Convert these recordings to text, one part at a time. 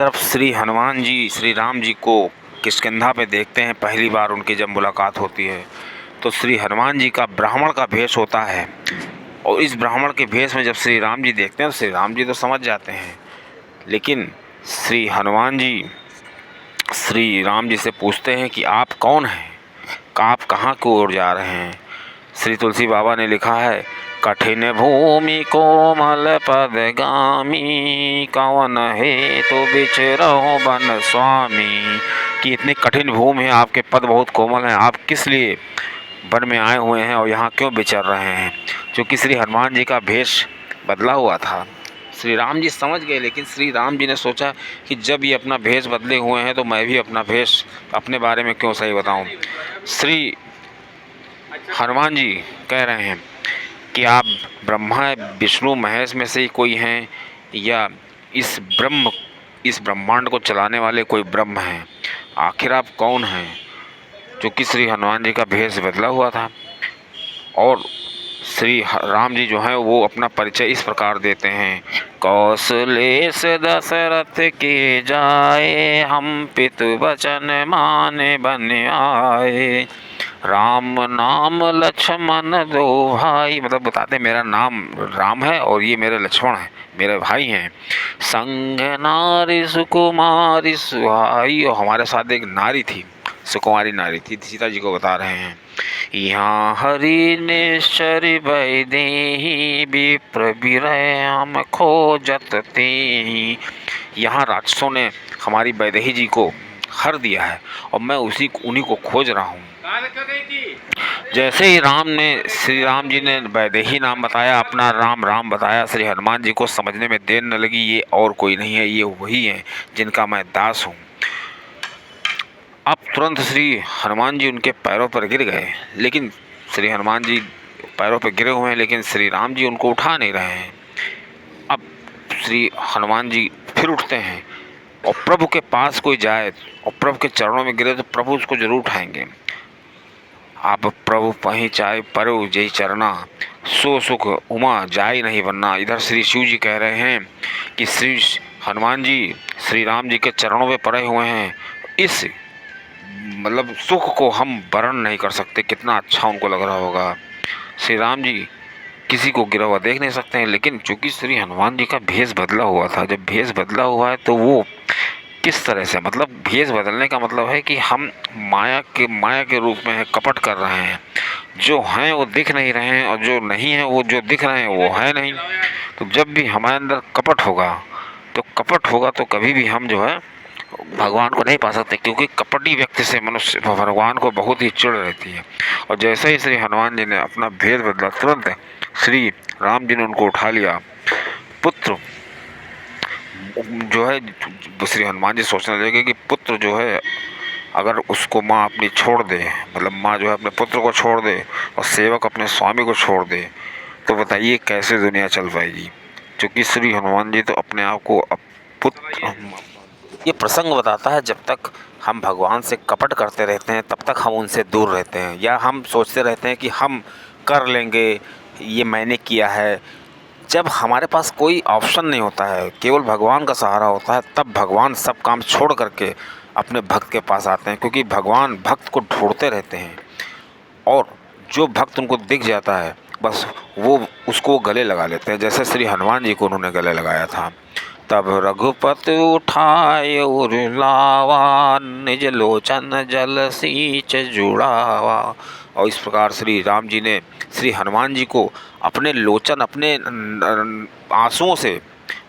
तरफ श्री हनुमान जी श्री राम जी को किष्किंधा पे देखते हैं। पहली बार उनकी जब मुलाकात होती है तो श्री हनुमान जी का ब्राह्मण का भेष होता है, और इस ब्राह्मण के भेष में जब श्री राम जी देखते हैं तो श्री राम जी तो समझ जाते हैं, लेकिन श्री हनुमान जी श्री राम जी से पूछते हैं कि आप कौन हैं, आप कहाँ की ओर जा रहे हैं। श्री तुलसी बाबा ने लिखा है, कठिन भूमि कोमल पदगामी कवन है तो बिचरहो बन स्वामी, कि इतनी कठिन भूमि है, आपके पद बहुत कोमल हैं, आप किस लिए वन में आए हुए हैं और यहाँ क्यों विचर रहे हैं। क्योंकि श्री हनुमान जी का भेष बदला हुआ था। श्री राम जी समझ गए, लेकिन श्री राम जी ने सोचा कि जब ये अपना भेष बदले हुए हैं तो मैं भी अपना भेष अपने बारे में क्यों सही बताऊं। श्री हनुमान जी कह रहे हैं कि आप ब्रह्मा विष्णु महेश में से ही कोई हैं, या इस ब्रह्मांड को चलाने वाले कोई ब्रह्म हैं, आखिर आप कौन हैं। क्योंकि श्री हनुमान जी का भेष बदला हुआ था। और श्री राम जी जो हैं वो अपना परिचय इस प्रकार देते हैं, कौशलेश दशरथ के जाए हम पितु वचन माने बन आए, राम नाम लक्ष्मण दो भाई, मतलब बताते मेरा नाम राम है और ये मेरे लक्ष्मण हैं, मेरे भाई हैं। संग नारी सुकुमारी सुहाई, और हमारे साथ एक नारी थी, सुकुमारी नारी थी, सीता जी को बता रहे हैं। यहाँ हरि निश्चर वैदेही विप्र विरय हम खोजत तेहि, यहाँ राक्षसों ने हमारी वैदेही जी को हर दिया है और मैं उन्हीं को खोज रहा हूँ। जैसे ही श्री राम जी ने वैदेही नाम बताया, अपना राम राम बताया, श्री हनुमान जी को समझने में देर न लगी, ये और कोई नहीं है, ये वही है जिनका मैं दास हूँ। अब तुरंत श्री हनुमान जी उनके पैरों पर गिर गए, लेकिन श्री हनुमान जी पैरों पर गिरे हुए हैं, लेकिन श्री राम जी उनको उठा नहीं रहे हैं। अब श्री हनुमान जी फिर उठते हैं और प्रभु के पास कोई जाए और प्रभु के चरणों में गिरे तो प्रभु उसको जरूर उठाएंगे। आप प्रभु पही चाय परु जय चरना, सो सुख उमा जाय नहीं बनना। इधर श्री शिव जी कह रहे हैं कि श्री हनुमान जी श्री राम जी के चरणों में पड़े हुए हैं, इस मतलब सुख को हम वर्ण नहीं कर सकते। कितना अच्छा उनको लग रहा होगा। श्री राम जी किसी को गिरा हुआ देख नहीं सकते हैं, लेकिन चूंकि श्री हनुमान जी का भेष बदला हुआ था, जब भेष बदला हुआ है तो वो किस तरह से, मतलब भेष बदलने का मतलब है कि हम माया के रूप में है, कपट कर रहे हैं। जो हैं वो दिख नहीं रहे हैं और जो नहीं है वो जो दिख रहे हैं वो है नहीं। तो जब भी हमारे अंदर कपट होगा तो कभी भी हम जो है भगवान को नहीं पा सकते, क्योंकि कपटी व्यक्ति से मनुष्य भगवान को बहुत ही चिढ़ रहती है। और जैसे ही श्री हनुमान जी ने अपना भेष बदला, तुरंत श्री राम जी ने उनको उठा लिया। पुत्र जो है, श्री हनुमान जी सोचने लगे कि पुत्र जो है अगर उसको माँ अपनी छोड़ दे, मतलब माँ जो है अपने पुत्र को छोड़ दे और सेवक अपने स्वामी को छोड़ दे, तो बताइए कैसे दुनिया चल पाएगी। क्योंकि श्री हनुमान जी तो अपने आप को पुत्र, ये प्रसंग बताता है जब तक हम भगवान से कपट करते रहते हैं तब तक हम उनसे दूर रहते हैं, या हम सोचते रहते हैं कि हम कर लेंगे, ये मैंने किया है। जब हमारे पास कोई ऑप्शन नहीं होता है, केवल भगवान का सहारा होता है, तब भगवान सब काम छोड़ करके अपने भक्त के पास आते हैं। क्योंकि भगवान भक्त को ढूंढते रहते हैं और जो भक्त उनको दिख जाता है बस वो उसको गले लगा लेते हैं। जैसे श्री हनुमान जी को उन्होंने गले लगाया था। तब रघुपति उठाए और लावा, निज लोचन जल सींच जुड़ावा। और इस प्रकार श्री राम जी ने श्री हनुमान जी को अपने लोचन, अपने आंसुओं से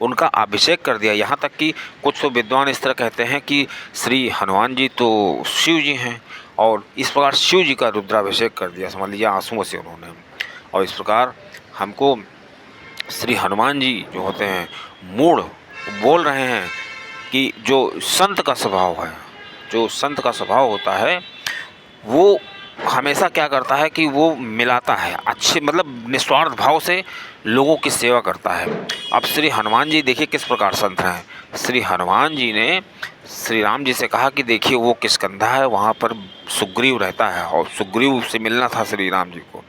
उनका अभिषेक कर दिया। यहाँ तक कि कुछ तो विद्वान इस तरह कहते हैं कि श्री हनुमान जी तो शिव जी हैं, और इस प्रकार शिव जी का रुद्राभिषेक कर दिया, समझ लीजिए आंसुओं से उन्होंने। और इस प्रकार हमको श्री हनुमान जी जो होते हैं मूढ़ बोल रहे हैं कि जो संत का स्वभाव है, जो संत का स्वभाव होता है वो हमेशा क्या करता है कि वो मिलाता है, अच्छे मतलब निस्वार्थ भाव से लोगों की सेवा करता है। अब श्री हनुमान जी देखिए किस प्रकार संत हैं। श्री हनुमान जी ने श्री राम जी से कहा कि देखिए वो किष्किंधा है, वहाँ पर सुग्रीव रहता है और सुग्रीव से मिलना था श्री राम जी को।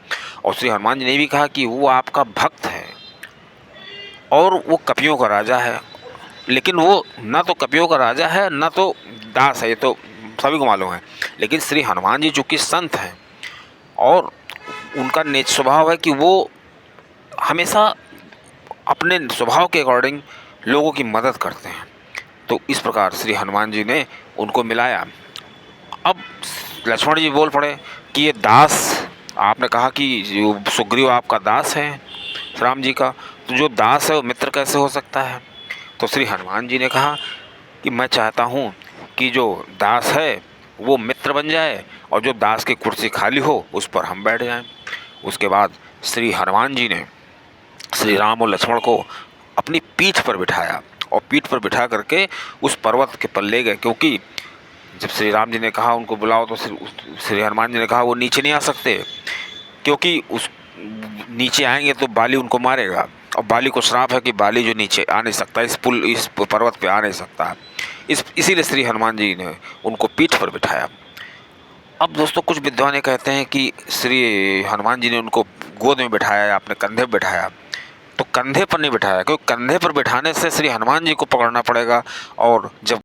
और श्री हनुमान जी ने भी कहा कि वो आपका भक्त है और वो कपियों का राजा है लेकिन वो ना तो कपियों का राजा है, ना तो दास है, ये तो सभी को मालूम है। लेकिन श्री हनुमान जी चूँकि संत हैं और उनका नेच स्वभाव है कि वो हमेशा अपने स्वभाव के अकॉर्डिंग लोगों की मदद करते हैं। तो इस प्रकार श्री हनुमान जी ने उनको मिलाया। अब लक्ष्मण जी बोल पड़े कि ये दास, आपने कहा कि जो सुग्रीव आपका दास है राम जी का, तो जो दास है वो मित्र कैसे हो सकता है? तो श्री हनुमान जी ने कहा कि मैं चाहता हूँ कि जो दास है वो मित्र बन जाए और जो दास की कुर्सी खाली हो उस पर हम बैठ जाएं। उसके बाद श्री हनुमान जी ने श्री राम और लक्ष्मण को अपनी पीठ पर बिठाया और पीठ पर बिठा करके उस पर्वत के पर ले गए, क्योंकि जब श्री राम जी ने कहा उनको बुलाओ तो श्री हनुमान जी ने कहा वो नीचे नहीं आ सकते, क्योंकि उस नीचे आएंगे तो बाली उनको मारेगा और बाली को श्राप है कि बाली जो नीचे आ नहीं सकता, इस पर्वत पे आ नहीं सकता। इसीलिए श्री हनुमान जी ने उनको पीठ पर बिठाया। अब दोस्तों कुछ विद्वान कहते हैं कि श्री हनुमान जी ने उनको गोद में बिठाया या अपने कंधे पर बिठाया, तो कंधे पर नहीं बिठाया, क्योंकि कंधे पर बिठाने से श्री हनुमान जी को पकड़ना पड़ेगा और जब